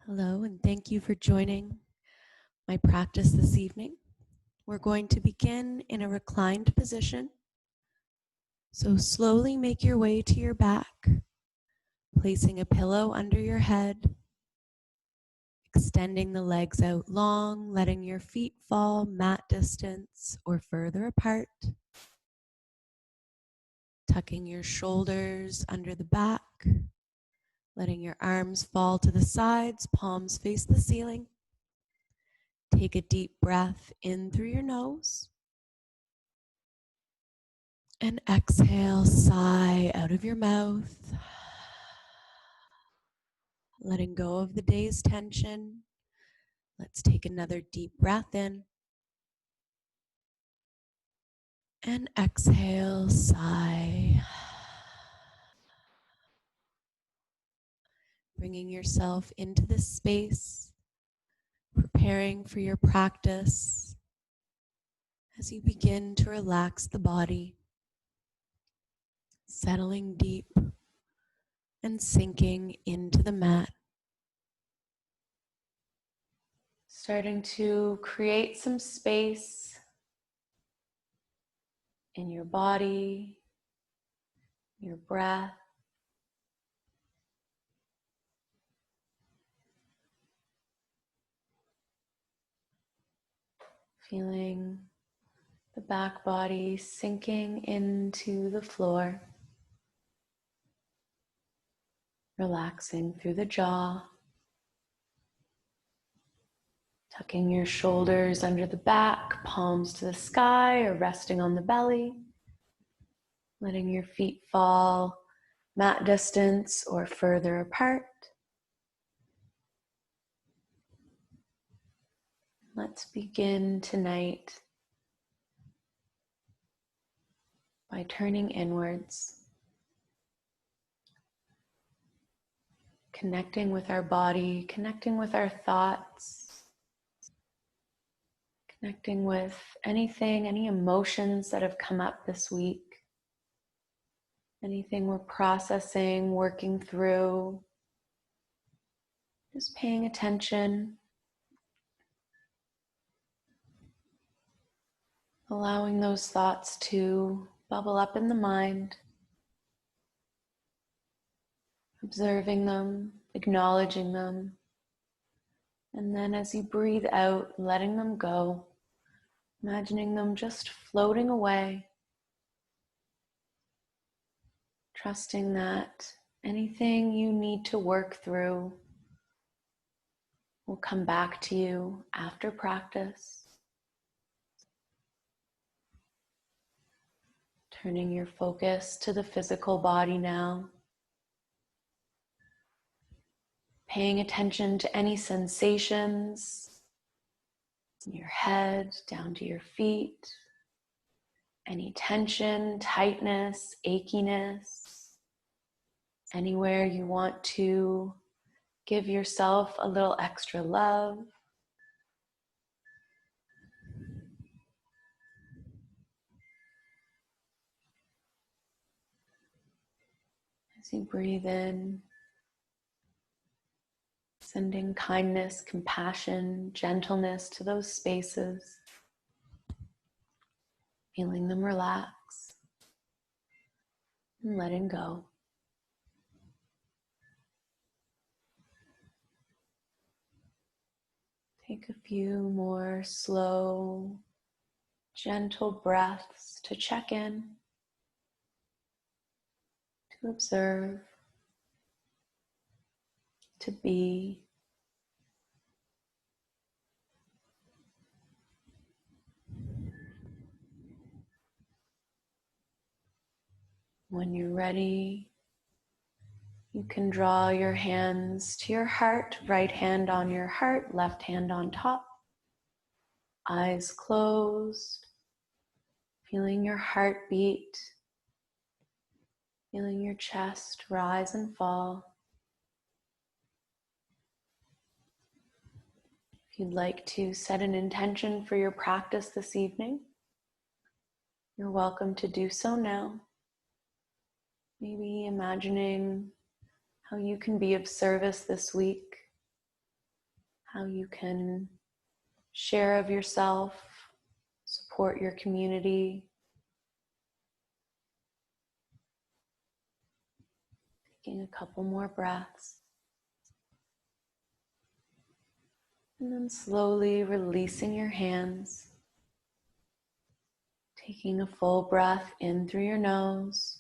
Hello, and thank you for joining my practice this evening. We're going to begin in a reclined position. So slowly make your way to your back, placing a pillow under your head, extending the legs out long, letting your feet fall mat distance or further apart, tucking your shoulders under the back, letting your arms fall to the sides, palms face the ceiling. Take a deep breath in through your nose. And exhale, sigh out of your mouth. Letting go of the day's tension. Let's take another deep breath in. And exhale, sigh. Bringing yourself into this space, preparing for your practice as you begin to relax the body, settling deep and sinking into the mat. Starting to create some space in your body, your breath. Feeling the back body sinking into the floor. Relaxing through the jaw. Tucking your shoulders under the back, palms to the sky or resting on the belly. Letting your feet fall mat distance or further apart. Let's begin tonight by turning inwards. Connecting with our body, connecting with our thoughts, connecting with anything, any emotions that have come up this week, anything we're processing, working through, just paying attention, allowing those thoughts to bubble up in the mind, observing them, acknowledging them, and then as you breathe out, letting them go, imagining them just floating away, trusting that anything you need to work through will come back to you after practice. Turning your focus to the physical body now. Paying attention to any sensations in your head, down to your feet. Any tension, tightness, achiness. Anywhere you want to give yourself a little extra love. As you breathe in, sending kindness, compassion, gentleness to those spaces, feeling them relax and letting go. Take a few more slow, gentle breaths to check in, to observe, to be. When you're ready, you can draw your hands to your heart, right hand on your heart, left hand on top, eyes closed, feeling your heartbeat, feeling your chest rise and fall. If you'd like to set an intention for your practice this evening, you're welcome to do so now. Maybe imagining how you can be of service this week, how you can share of yourself, support your community. Taking a couple more breaths. And then slowly releasing your hands. Taking a full breath in through your nose.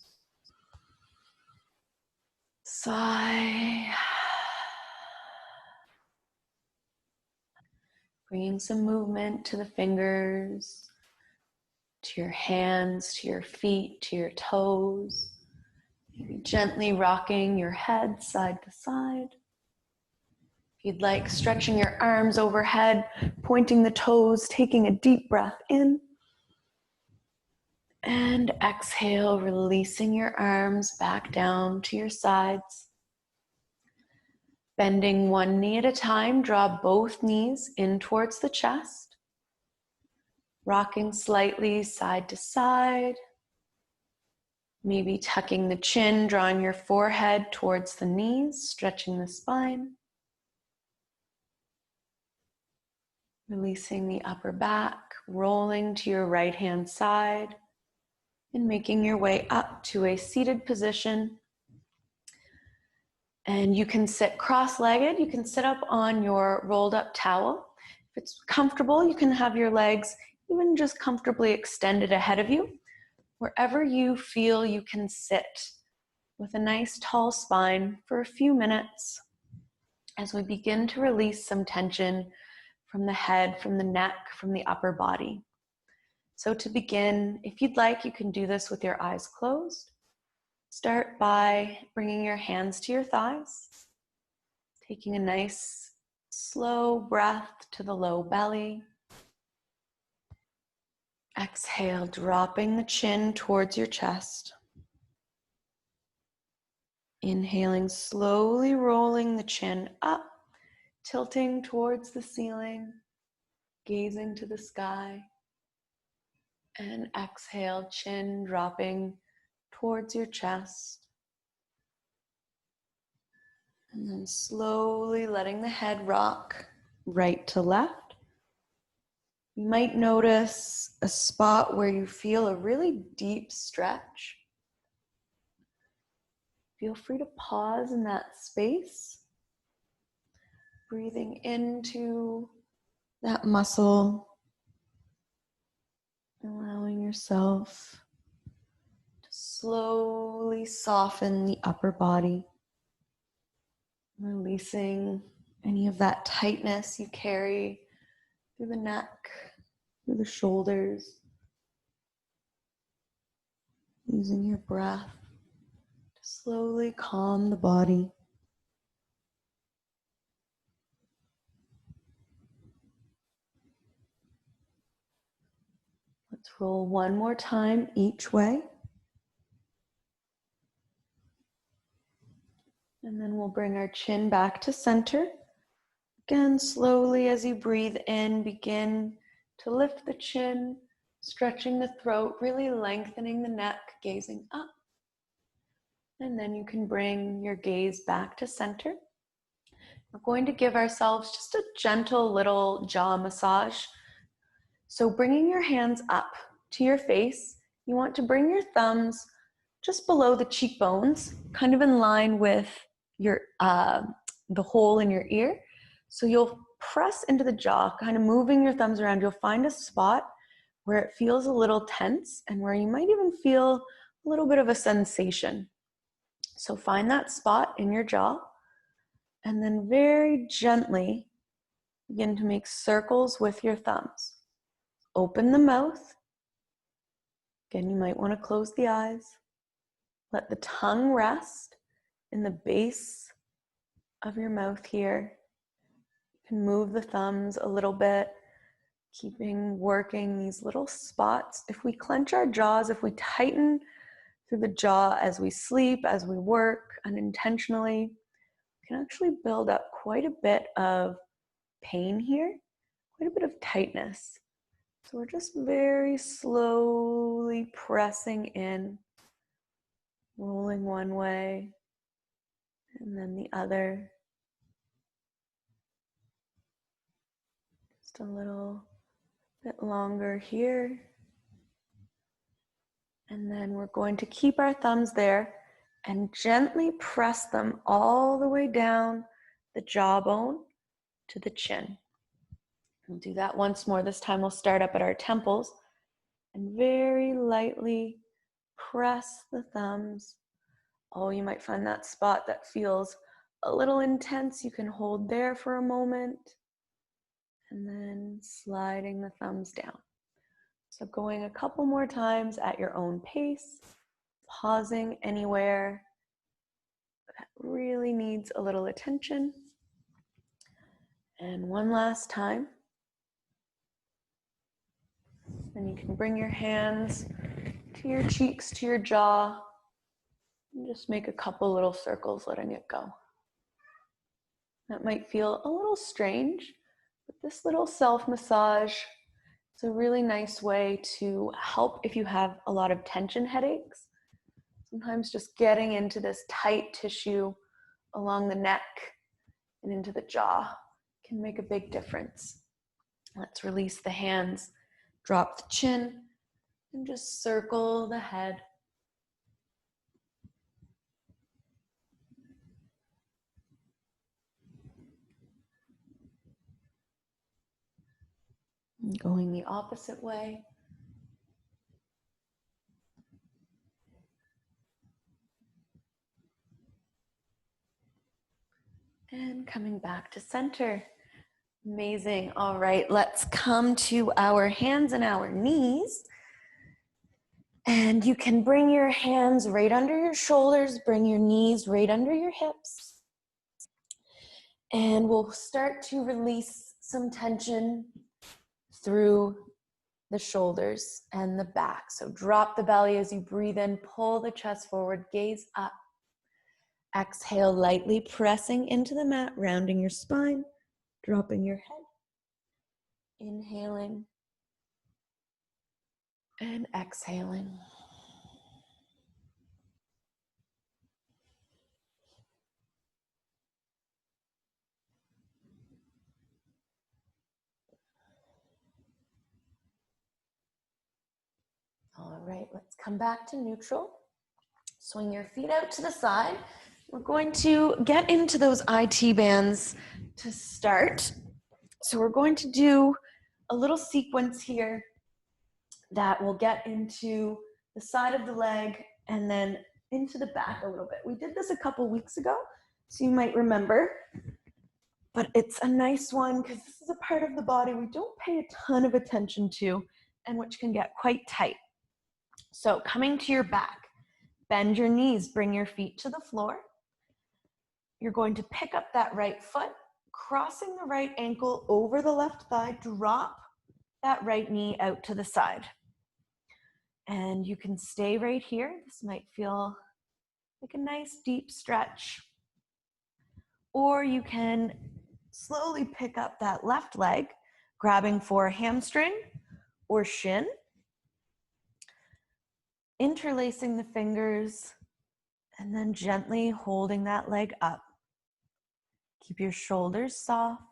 Sigh. Bringing some movement to the fingers, to your hands, to your feet, to your toes. Maybe gently rocking your head side to side. If you'd like, stretching your arms overhead, pointing the toes, taking a deep breath in. And exhale, releasing your arms back down to your sides. Bending one knee at a time, draw both knees in towards the chest. Rocking slightly side to side. Maybe tucking the chin, drawing your forehead towards the knees, stretching the spine. Releasing the upper back, rolling to your right hand side, and making your way up to a seated position. And you can sit cross-legged. You can sit up on your rolled up towel. If it's comfortable, you can have your legs even just comfortably extended ahead of you. Wherever you feel you can sit with a nice tall spine for a few minutes as we begin to release some tension from the head, from the neck, from the upper body. So to begin, if you'd like, you can do this with your eyes closed. Start by bringing your hands to your thighs, taking a nice slow breath to the low belly. Exhale, dropping the chin towards your chest. Inhaling, slowly rolling the chin up, tilting towards the ceiling, gazing to the sky. And exhale, chin dropping towards your chest. And then slowly letting the head rock right to left. You might notice a spot where you feel a really deep stretch. Feel free to pause in that space, breathing into that muscle, allowing yourself to slowly soften the upper body, releasing any of that tightness you carry through the neck, through the shoulders, using your breath to slowly calm the body. Let's roll one more time each way. And then we'll bring our chin back to center. Again, slowly as you breathe in, begin to lift the chin, stretching the throat, really lengthening the neck, gazing up. And then you can bring your gaze back to center. We're going to give ourselves just a gentle little jaw massage. So bringing your hands up to your face, you want to bring your thumbs just below the cheekbones, kind of in line with your the hole in your ear. So you'll press into the jaw, kind of moving your thumbs around. You'll find a spot where it feels a little tense and where you might even feel a little bit of a sensation. So find that spot in your jaw and then very gently begin to make circles with your thumbs. Open the mouth. Again, you might want to close the eyes. Let the tongue rest in the base of your mouth here. You can move the thumbs a little bit, working these little spots. If we clench our jaws, if we tighten through the jaw as we sleep, as we work unintentionally, we can actually build up quite a bit of pain here, quite a bit of tightness. So we're just very slowly pressing in, rolling one way and then the other. a little bit longer here. And then we're going to keep our thumbs there and gently press them all the way down the jawbone to the chin. We'll do that once more. This time we'll start up at our temples and very lightly press the thumbs. Oh, you might find that spot that feels a little intense. You can hold there for a moment and then sliding the thumbs down. So going a couple more times at your own pace, pausing anywhere that really needs a little attention. And one last time. Then you can bring your hands to your cheeks, to your jaw, and just make a couple little circles, letting it go. That might feel a little strange, but this little self-massage is a really nice way to help if you have a lot of tension headaches. Sometimes just getting into this tight tissue along the neck and into the jaw can make a big difference. Let's release the hands, drop the chin, and just circle the head. Going the opposite way. And coming back to center. Amazing. All right, let's come to our hands and our knees. And you can bring your hands right under your shoulders, bring your knees right under your hips. And we'll start to release some tension through the shoulders and the back. So drop the belly as you breathe in, pull the chest forward, gaze up. Exhale, lightly pressing into the mat, rounding your spine, dropping your head. Inhaling and exhaling. All right, let's come back to neutral. Swing your feet out to the side. We're going to get into those IT bands to start. So we're going to do a little sequence here that will get into the side of the leg and then into the back a little bit. We did this a couple weeks ago, so you might remember, but it's a nice one because this is a part of the body we don't pay a ton of attention to and which can get quite tight. So coming to your back, bend your knees, bring your feet to the floor. You're going to pick up that right foot, crossing the right ankle over the left thigh, drop that right knee out to the side. And you can stay right here. This might feel like a nice deep stretch. Or you can slowly pick up that left leg, grabbing for a hamstring or shin, interlacing the fingers, and then gently holding that leg up. Keep your shoulders soft.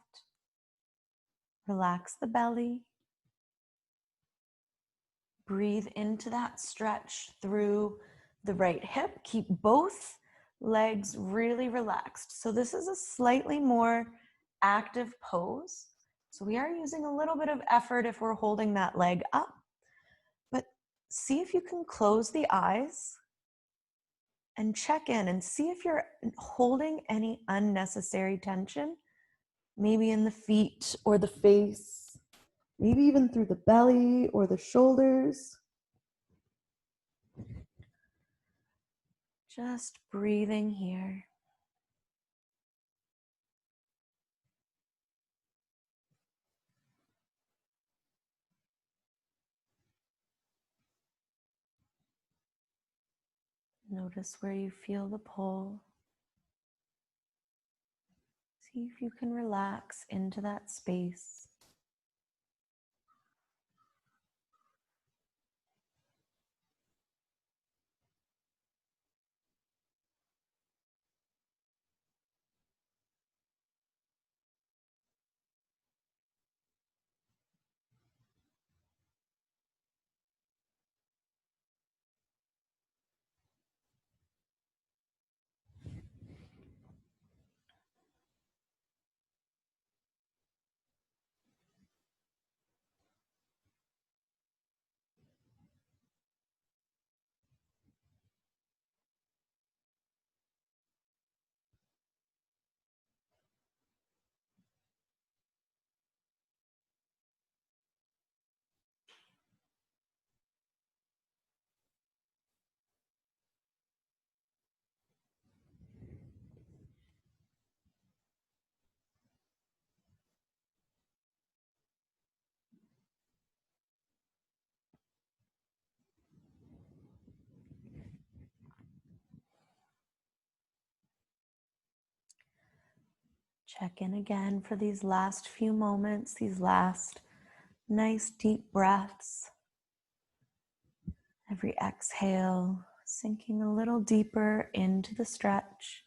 Relax the belly. Breathe into that stretch through the right hip. Keep both legs really relaxed. So this is a slightly more active pose. So we are using a little bit of effort if we're holding that leg up. But see if you can close the eyes and check in and see if you're holding any unnecessary tension, maybe in the feet or the face, maybe even through the belly or the shoulders. Just breathing here. Notice where you feel the pull. See if you can relax into that space. Check in again for these last few moments, these last nice deep breaths. Every exhale, sinking a little deeper into the stretch.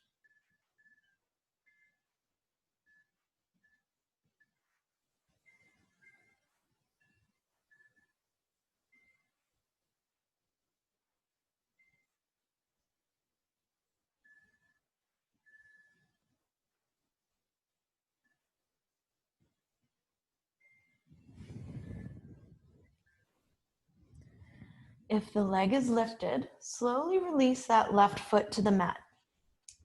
If the leg is lifted, slowly release that left foot to the mat.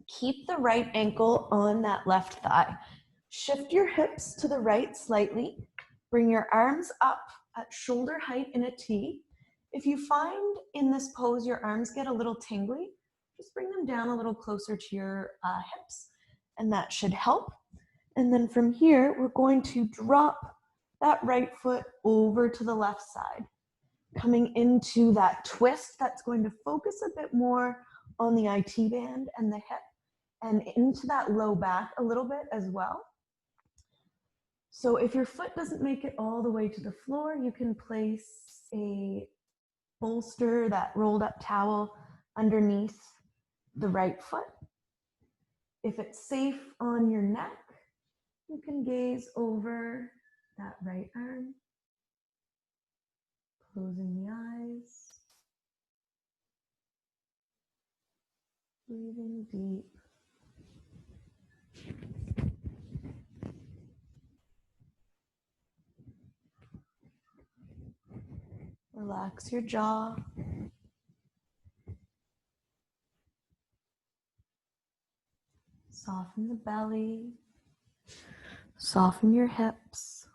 Keep the right ankle on that left thigh. Shift your hips to the right slightly. Bring your arms up at shoulder height in a T. If you find in this pose your arms get a little tingly, just bring them down a little closer to your hips, and that should help. And then from here, we're going to drop that right foot over to the left side, coming into that twist that's going to focus a bit more on the IT band and the hip, and into that low back a little bit as well. So if your foot doesn't make it all the way to the floor, you can place a bolster, that rolled up towel, underneath the right foot. If it's safe on your neck, you can gaze over that right arm, closing the eyes, breathing deep. Relax your jaw. Soften the belly. Soften your hips.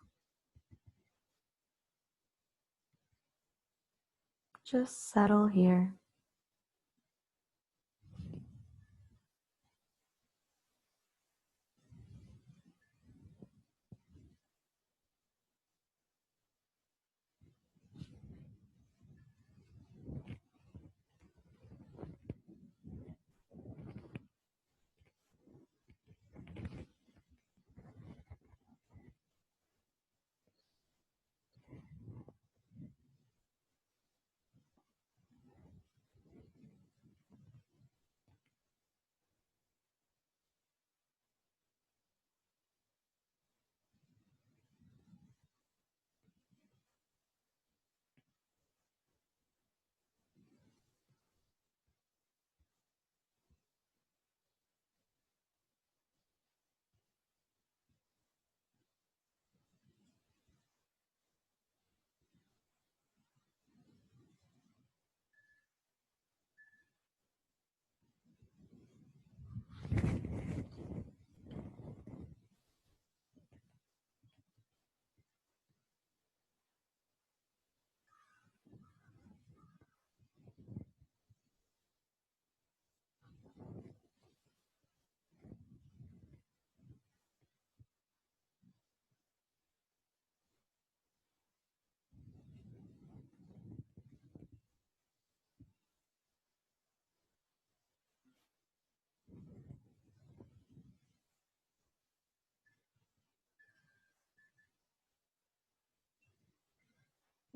Just settle here.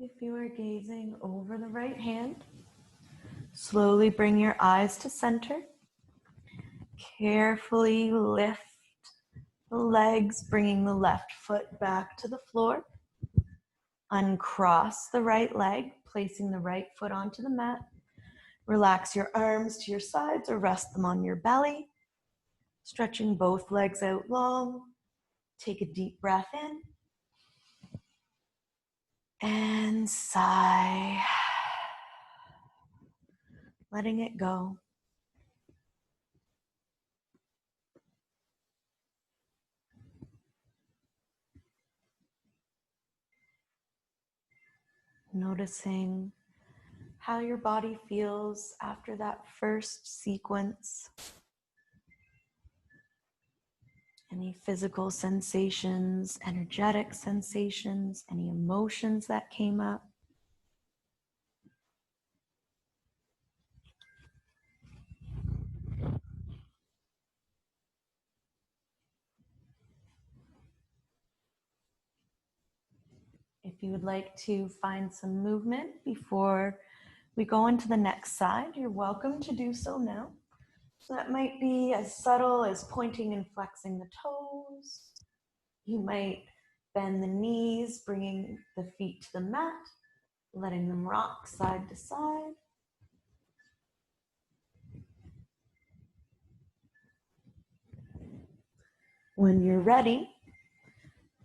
If you are gazing over the right hand, slowly bring your eyes to center. Carefully lift the legs, bringing the left foot back to the floor. Uncross the right leg, placing the right foot onto the mat. Relax your arms to your sides or rest them on your belly. Stretching both legs out long. Take a deep breath in. And sigh. Letting it go. Noticing how your body feels after that first sequence. Any physical sensations, energetic sensations, any emotions that came up. If you would like to find some movement before we go into the next side, you're welcome to do so now. So that might be as subtle as pointing and flexing the toes. You might bend the knees, bringing the feet to the mat, letting them rock side to side. When you're ready,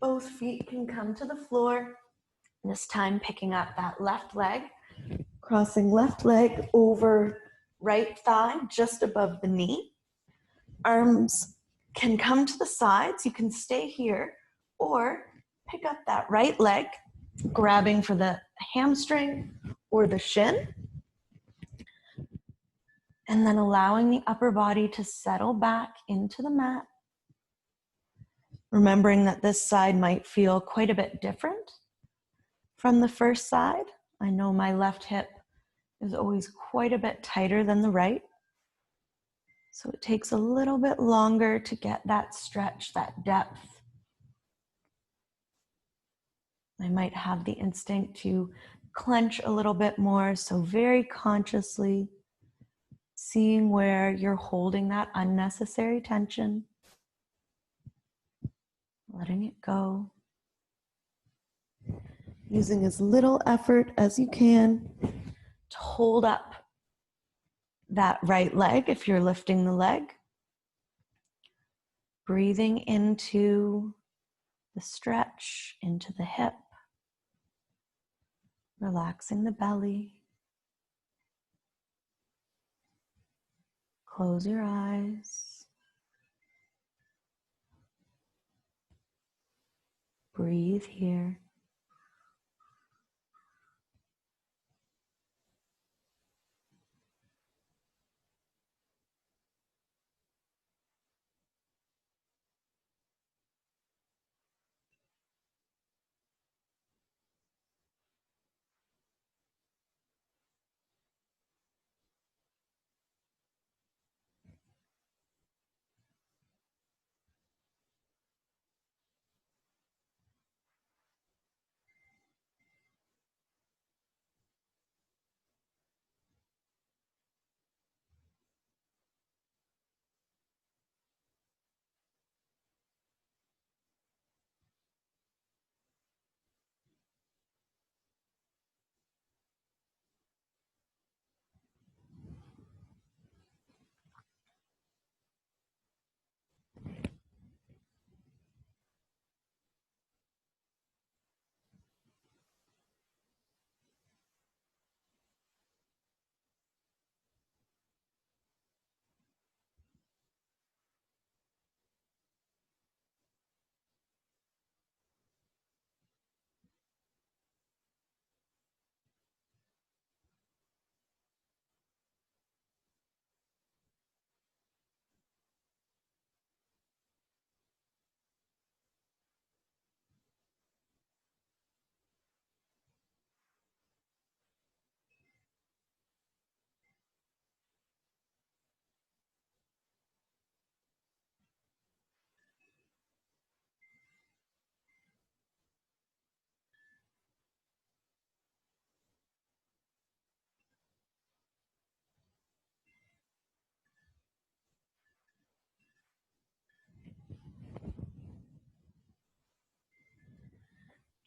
both feet can come to the floor. This time picking up that left leg, crossing left leg over right thigh just above the knee. Arms can come to the sides. You can stay here or pick up that right leg, grabbing for the hamstring or the shin, and then allowing the upper body to settle back into the mat. Remembering that this side might feel quite a bit different from the first side. I know my left hip is always quite a bit tighter than the right. So it takes a little bit longer to get that stretch, that depth. I might have the instinct to clench a little bit more, so very consciously seeing where you're holding that unnecessary tension, letting it go, using as little effort as you can to hold up that right leg if you're lifting the leg, breathing into the stretch, into the hip, relaxing the belly. Close your eyes. Breathe here.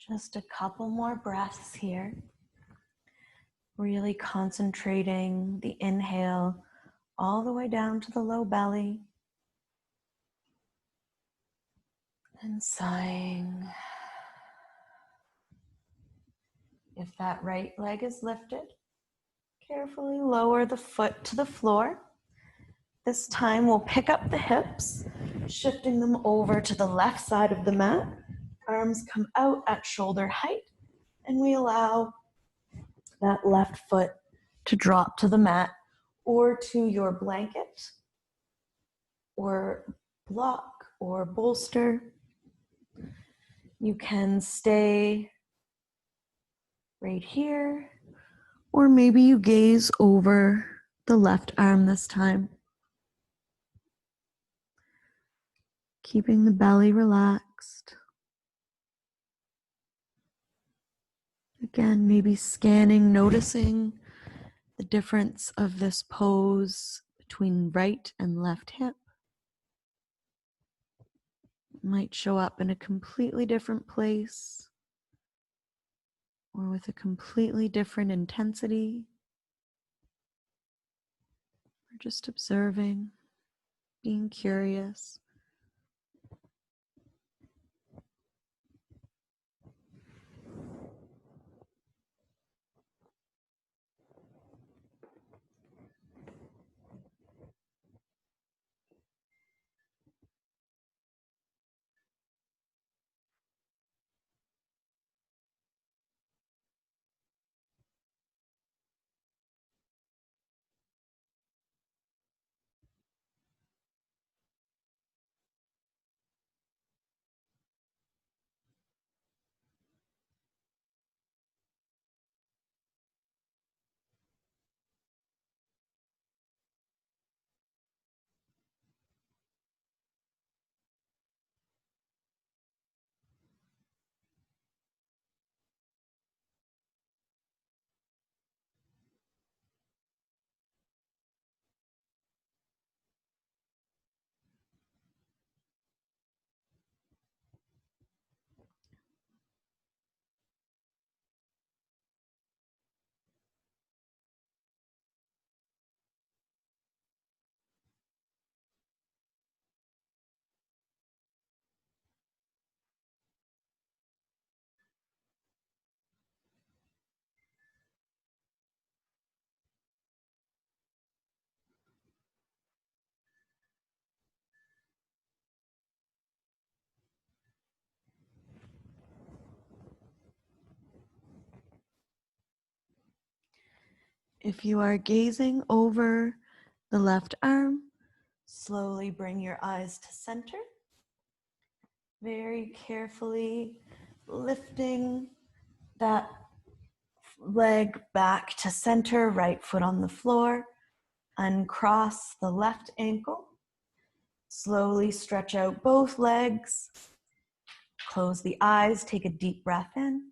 Just a couple more breaths here. Really concentrating the inhale all the way down to the low belly. And sighing. If that right leg is lifted, carefully lower the foot to the floor. This time we'll pick up the hips, shifting them over to the left side of the mat. Arms come out at shoulder height, and we allow that left foot to drop to the mat or to your blanket or block or bolster. You can stay right here, or maybe you gaze over the left arm this time. Keeping the belly relaxed. Again, maybe scanning, noticing the difference of this pose between right and left hip. It might show up in a completely different place or with a completely different intensity. Or just observing, being curious. If you are gazing over the left arm, slowly bring your eyes to center. Very carefully lifting that leg back to center, right foot on the floor. Uncross the left ankle. Slowly stretch out both legs. Close the eyes, take a deep breath in.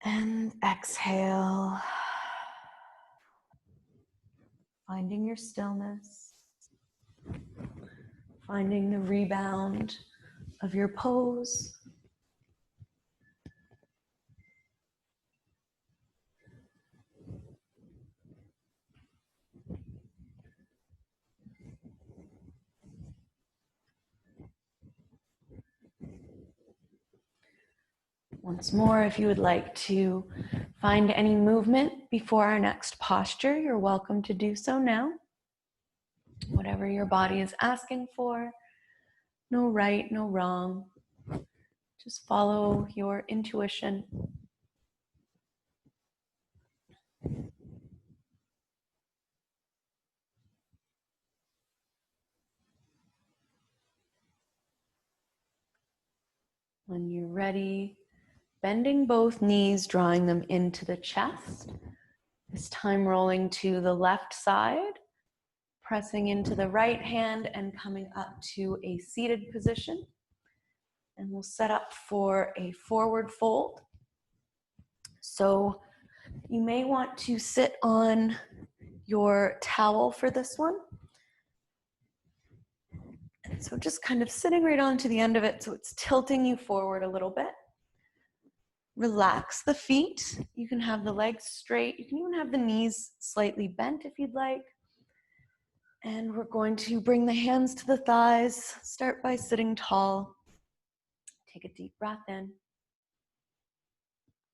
And exhale. Finding your stillness. Finding the rebound of your pose. Once more, if you would like to find any movement before our next posture, you're welcome to do so now. Whatever your body is asking for, no right, no wrong. Just follow your intuition. When you're ready, bending both knees, drawing them into the chest. This time rolling to the left side, pressing into the right hand and coming up to a seated position. And we'll set up for a forward fold. So you may want to sit on your towel for this one. And so just kind of sitting right onto the end of it, so it's tilting you forward a little bit. Relax the feet. You can have the legs straight. You can even have the knees slightly bent if you'd like. And we're going to bring the hands to the thighs. Start by sitting tall. Take a deep breath in.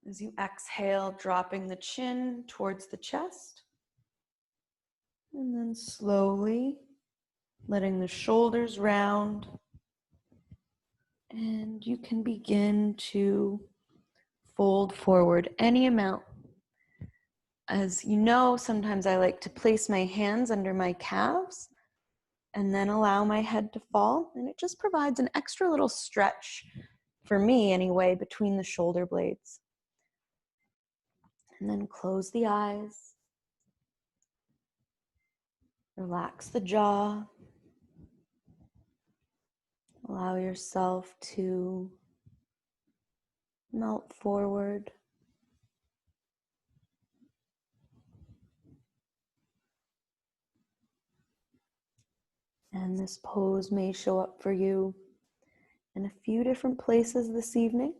As you exhale, dropping the chin towards the chest. And then slowly letting the shoulders round. And you can begin to fold forward any amount. As you know, sometimes I like to place my hands under my calves and then allow my head to fall. And it just provides an extra little stretch, for me anyway, between the shoulder blades. And then close the eyes. Relax the jaw. Allow yourself to Melt forward. And this pose may show up for you in a few different places this evening.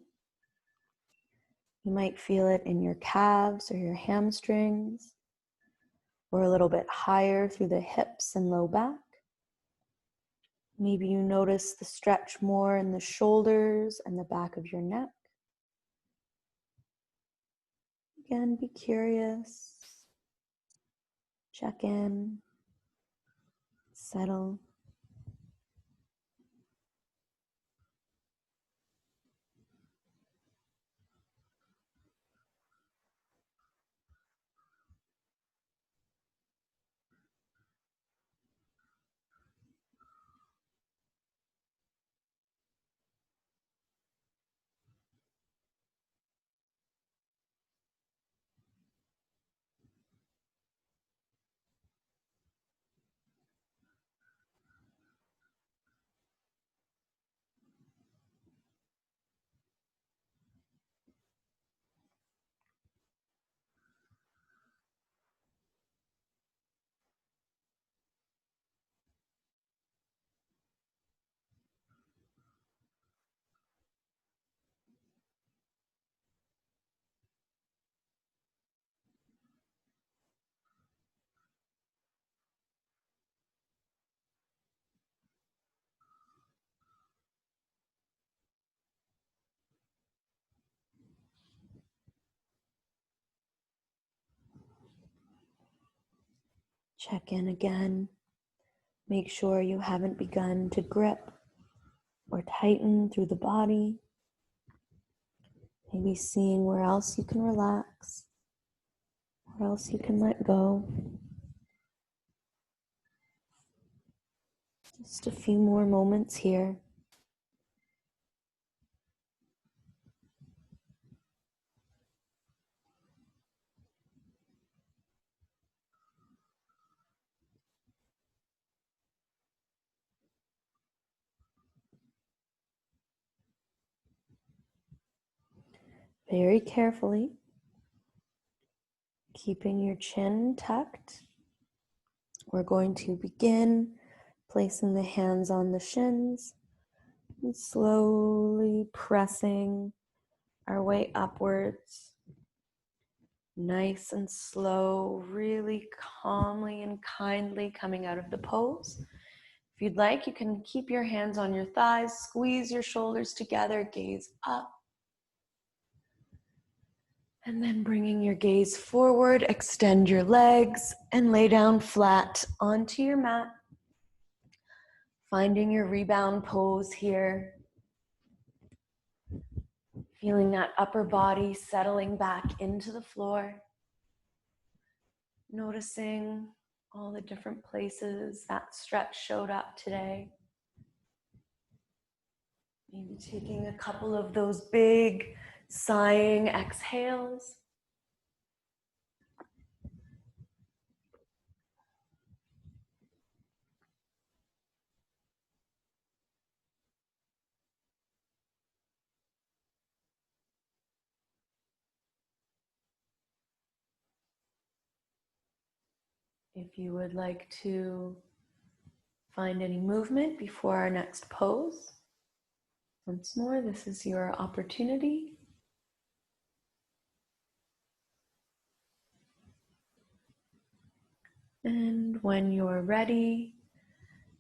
You might feel it in your calves or your hamstrings, or a little bit higher through the hips and low back. Maybe you notice the stretch more in the shoulders and the back of your neck. Again, be curious. Check in. Settle. Check in again. Make sure you haven't begun to grip or tighten through the body. Maybe seeing where else you can relax, where else you can let go. Just a few more moments here. Very carefully, keeping your chin tucked, we're going to begin placing the hands on the shins and slowly pressing our way upwards. Nice and slow, really calmly and kindly coming out of the pose. If you'd like, you can keep your hands on your thighs, squeeze your shoulders together, gaze up. And then bringing your gaze forward, extend your legs and lay down flat onto your mat. Finding your rebound pose here. Feeling that upper body settling back into the floor. Noticing all the different places that stretch showed up today. Maybe taking a couple of those big sighing exhales. If you would like to find any movement before our next pose, once more, this is your opportunity. And when you're ready,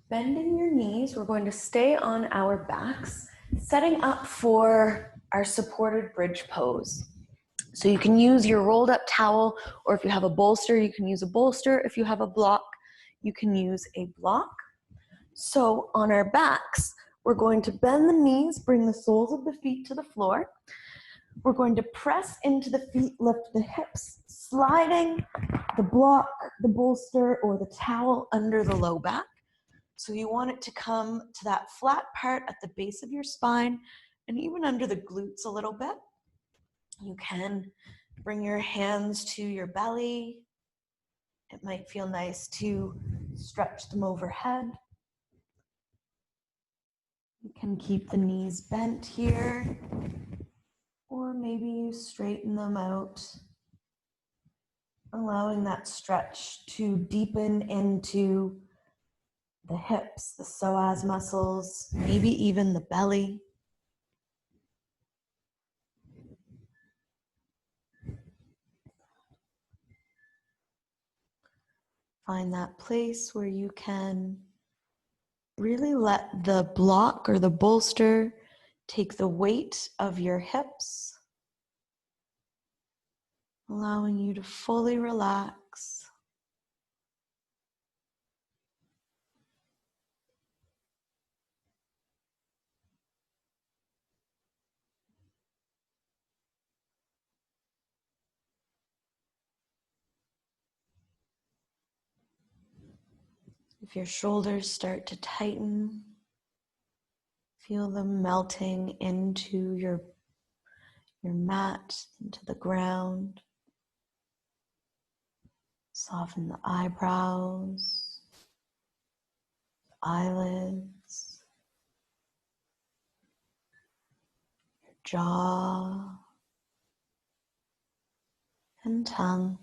bending your knees, we're going to stay on our backs, setting up for our supported bridge pose. So you can use your rolled up towel, or if you have a bolster, you can use a bolster. If you have a block, you can use a block. So on our backs, we're going to bend the knees, bring the soles of the feet to the floor. We're going to press into the feet, lift the hips, sliding the block, the bolster, or the towel under the low back. So you want it to come to that flat part at the base of your spine and even under the glutes a little bit. You can bring your hands to your belly. It might feel nice to stretch them overhead. You can keep the knees bent here. Or maybe you straighten them out, allowing that stretch to deepen into the hips, the psoas muscles, maybe even the belly. Find that place where you can really let the block or the bolster take the weight of your hips, allowing you to fully relax. If your shoulders start to tighten, feel them melting into your mat, into the ground. Soften the eyebrows, eyelids, jaw, and tongue.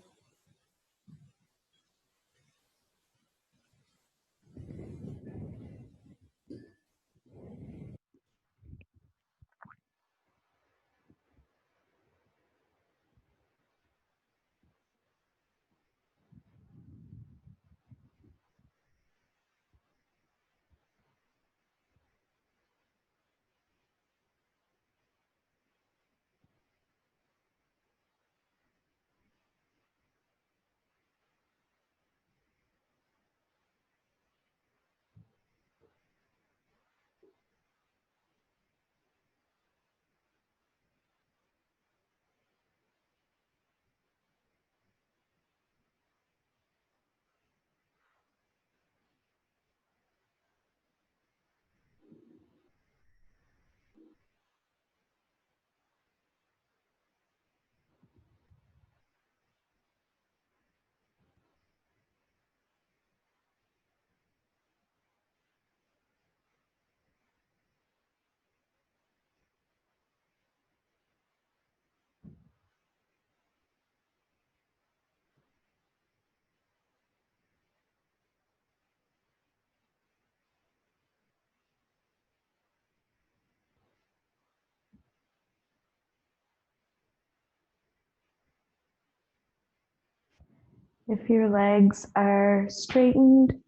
If your legs are straightened,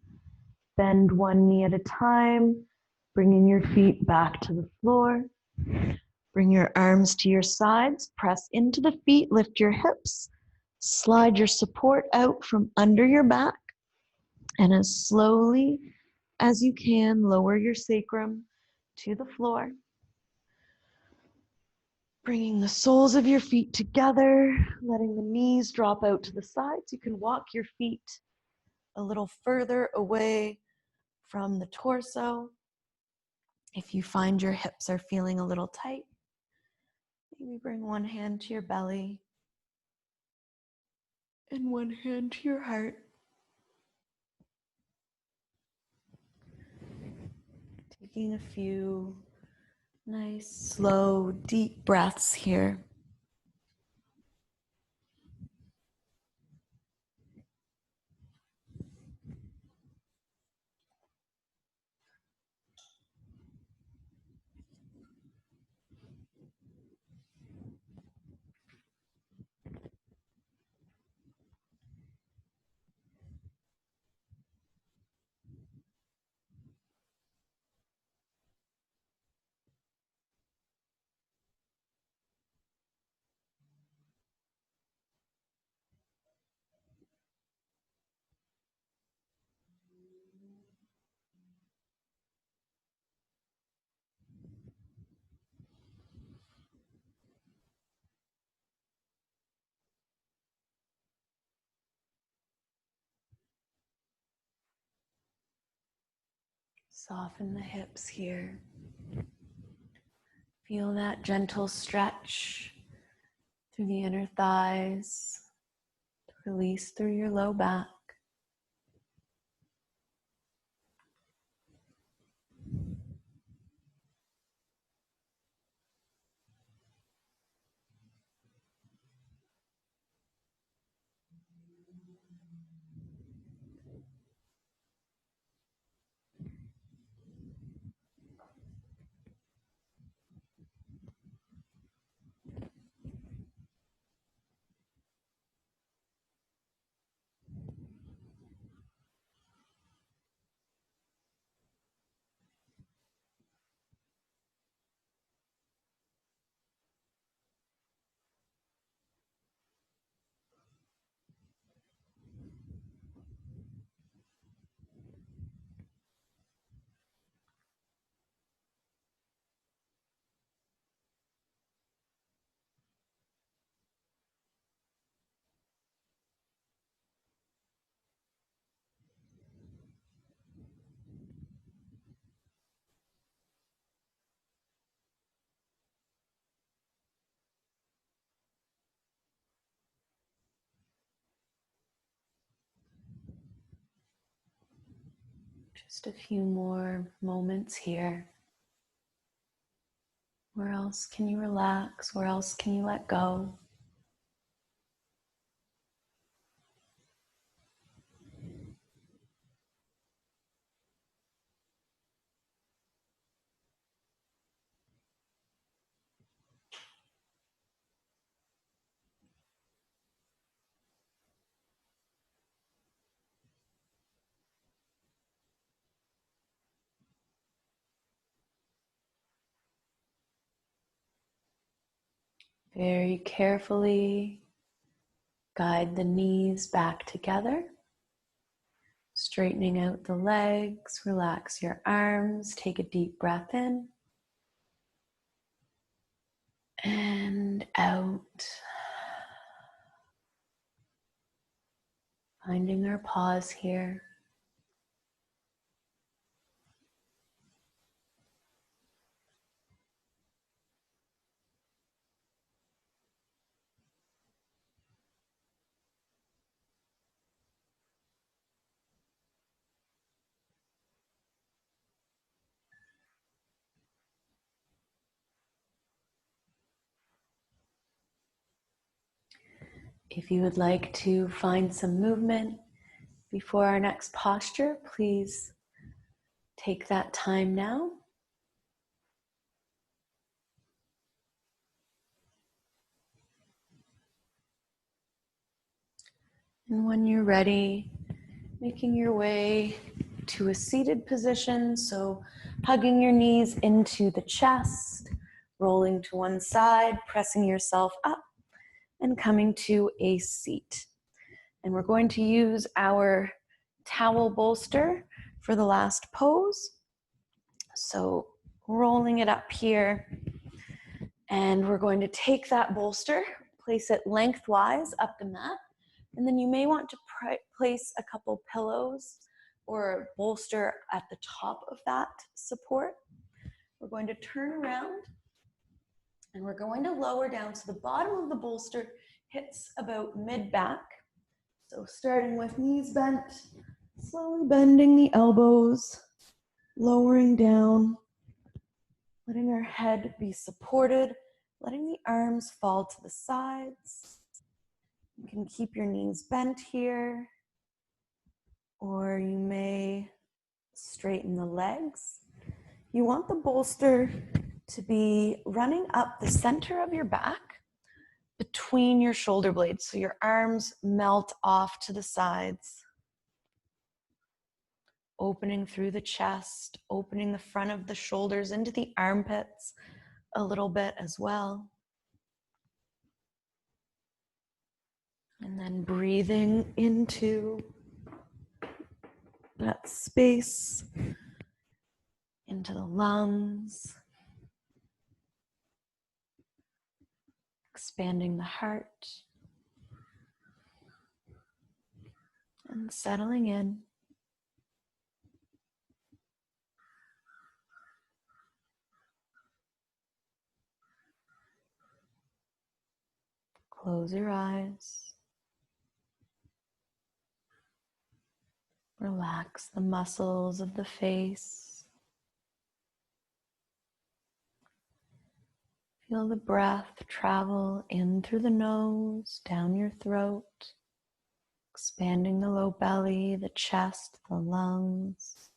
bend one knee at a time, bringing your feet back to the floor. Bring your arms to your sides, press into the feet, lift your hips, slide your support out from under your back, and as slowly as you can, lower your sacrum to the floor. Bringing the soles of your feet together, letting the knees drop out to the sides. You can walk your feet a little further away from the torso. If you find your hips are feeling a little tight, maybe bring one hand to your belly and one hand to your heart. Taking a few nice, slow, deep breaths here. Soften the hips here. Feel that gentle stretch through the inner thighs. Release through your low back. Just a few more moments here. Where else can you relax? Where else can you let go? Very carefully guide the knees back together, straightening out the legs, relax your arms, take a deep breath in and out. Finding our pause here. If you would like to find some movement before our next posture, please take that time now. And when you're ready, making your way to a seated position, so hugging your knees into the chest, rolling to one side, pressing yourself up, and coming to a seat. And we're going to use our towel bolster for the last pose. So rolling it up here, and we're going to take that bolster, place it lengthwise up the mat, and then you may want to place a couple pillows or a bolster at the top of that support. We're going to turn around and we're going to lower down so the bottom of the bolster hits about mid-back. So starting with knees bent, slowly bending the elbows, lowering down, letting our head be supported, letting the arms fall to the sides. You can keep your knees bent here, or you may straighten the legs. You want the bolster to be running up the center of your back between your shoulder blades, so your arms melt off to the sides. Opening through the chest, opening the front of the shoulders into the armpits a little bit as well. And then breathing into that space, into the lungs, expanding the heart, and settling in. Close your eyes. Relax the muscles of the face. Feel the breath travel in through the nose, down your throat, expanding the low belly, the chest, the lungs.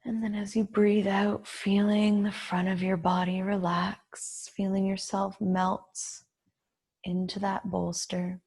And then as you breathe out, feeling the front of your body relax, feeling yourself melt into that bolster.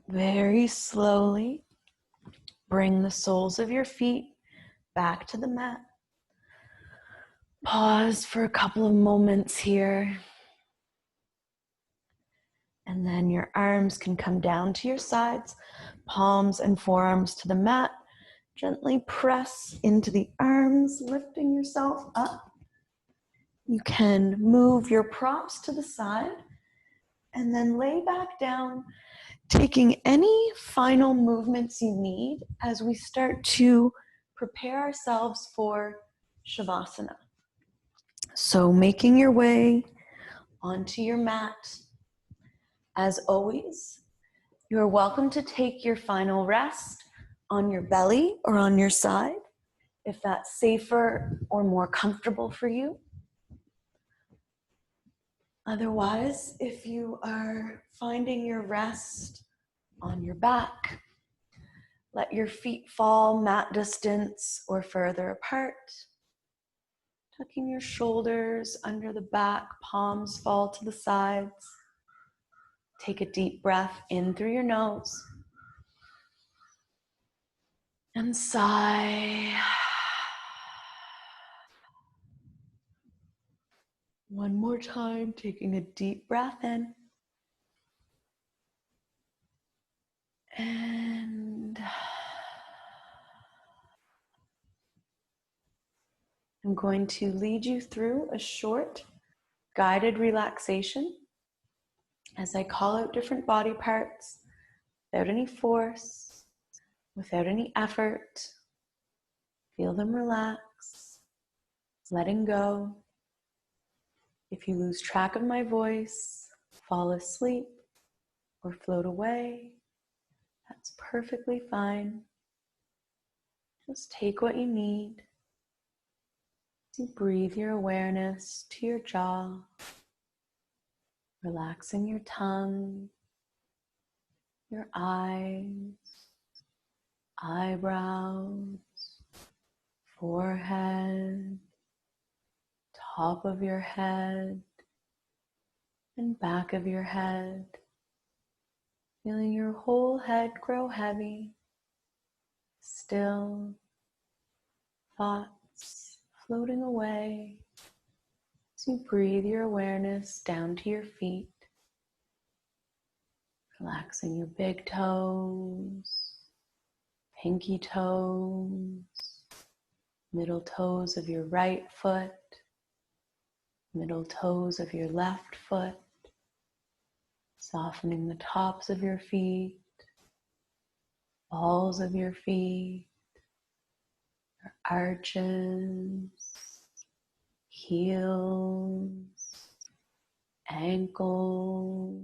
Very slowly, bring the soles of your feet back to the mat. Pause for a couple of moments here. And then your arms can come down to your sides, palms and forearms to the mat. Gently press into the arms, lifting yourself up. You can move your props to the side and then lay back down, taking any final movements you need as we start to prepare ourselves for Shavasana. So making your way onto your mat. As always, you're welcome to take your final rest on your belly or on your side, if that's safer or more comfortable for you. Otherwise, if you are finding your rest on your back, let your feet fall mat distance or further apart. Tucking your shoulders under the back, palms fall to the sides. Take a deep breath in through your nose. And sigh. One more time, taking a deep breath in. And I'm going to lead you through a short guided relaxation as I call out different body parts without any force, without any effort. Feel them relax, letting go. If you lose track of my voice, fall asleep, or float away, that's perfectly fine. Just take what you need. You breathe your awareness to your jaw, relaxing your tongue, your eyes, eyebrows, forehead, top of your head, and back of your head. Feeling your whole head grow heavy, still, thoughts floating away as you breathe your awareness down to your feet, relaxing your big toes, pinky toes, middle toes of your right foot, middle toes of your left foot, softening the tops of your feet, balls of your feet, your arches, heels, ankles,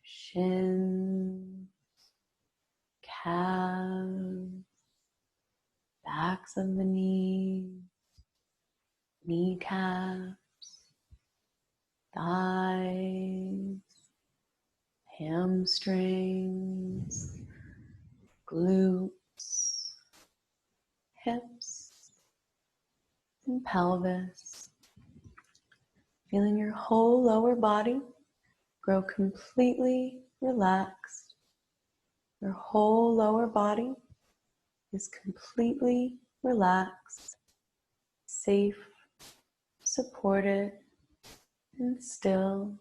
shins, calves, backs of the knees, kneecaps, thighs, hamstrings, glutes, hips, and pelvis. Feeling your whole lower body grow completely relaxed. Your whole lower body is completely relaxed, safe, supported, and still.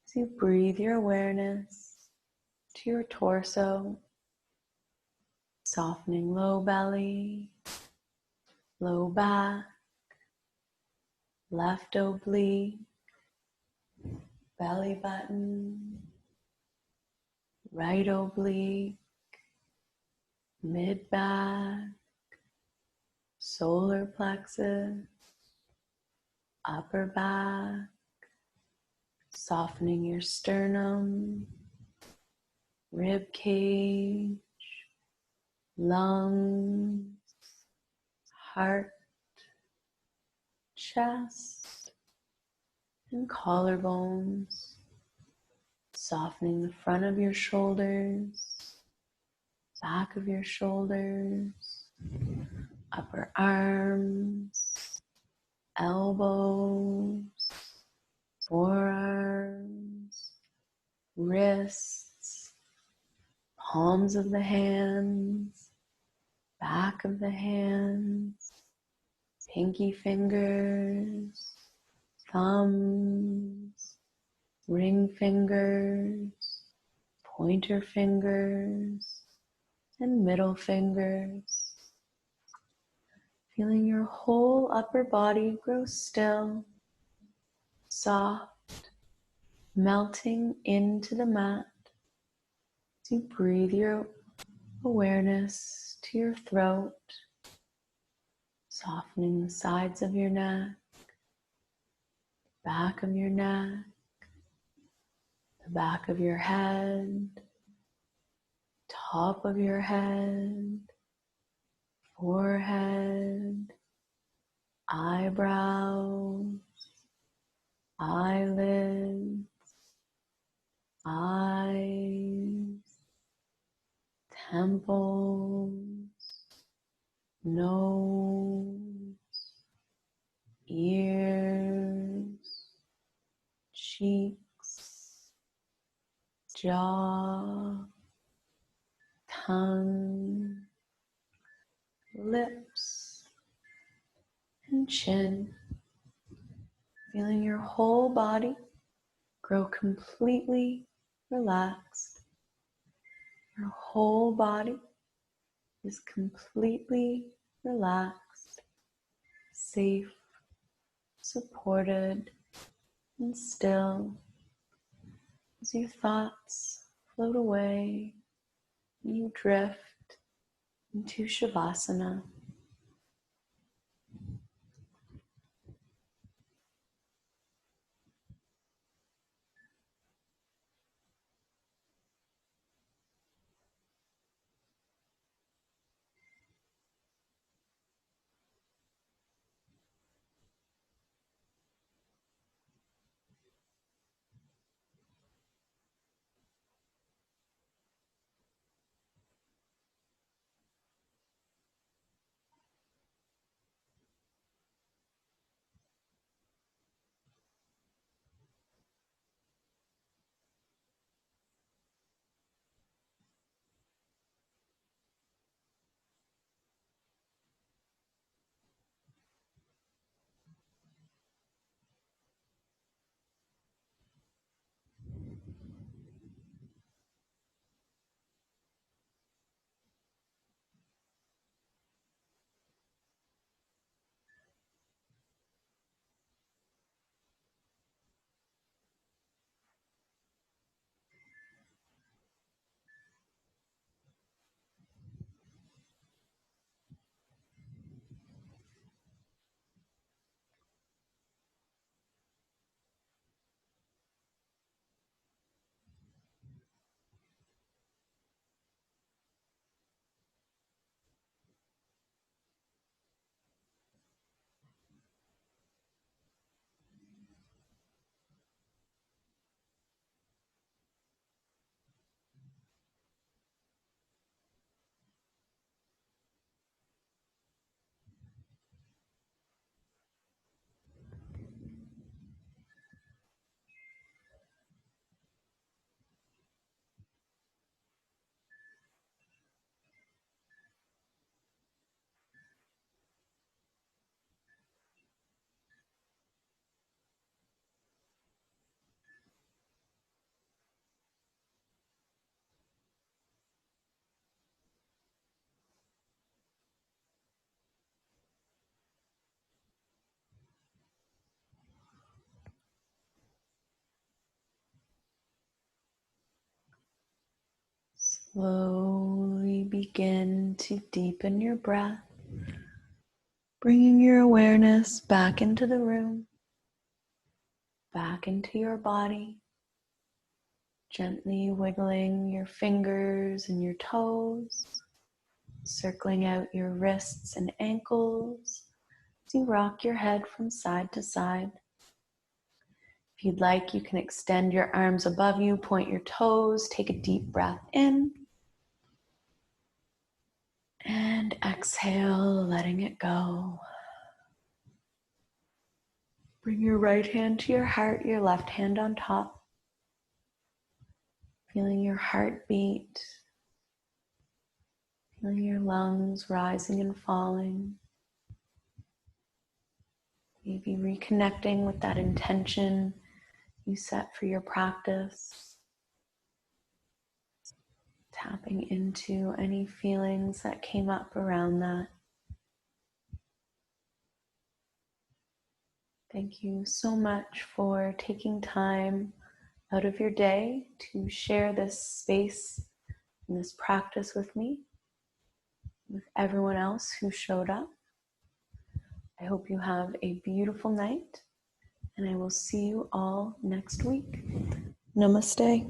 As you breathe your awareness to your torso, softening low belly, low back, left oblique, belly button, right oblique, mid back, solar plexus, upper back, softening your sternum, rib cage, lungs, heart, chest, and collarbones, softening the front of your shoulders, back of your shoulders, upper arms, elbows, forearms, wrists, palms of the hands, back of the hands, pinky fingers, thumbs, ring fingers, pointer fingers, and middle fingers. Feeling your whole upper body grow still, soft, melting into the mat as you breathe your awareness to your throat, softening the sides of your neck, back of your neck, the back of your head, top of your head, forehead, eyebrows, eyelids, eyes, temples, nose, ears, cheeks, jaw, tongue, lips, and chin. Feeling your whole body grow completely relaxed. Your whole body is completely relaxed, safe, supported, and still as your thoughts float away and you drift into Shavasana. Slowly begin to deepen your breath, bringing your awareness back into the room, back into your body, gently wiggling your fingers and your toes, circling out your wrists and ankles as you rock your head from side to side. If you'd like, you can extend your arms above you, point your toes, take a deep breath in, and exhale, letting it go. Bring your right hand to your heart, your left hand on top. Feeling your heart beat, Feeling your lungs rising and falling. Maybe reconnecting with that intention you set for your practice. Tapping into any feelings that came up around that. Thank you so much for taking time out of your day to share this space and this practice with me, with everyone else who showed up. I hope you have a beautiful night, and I will see you all next week. Namaste.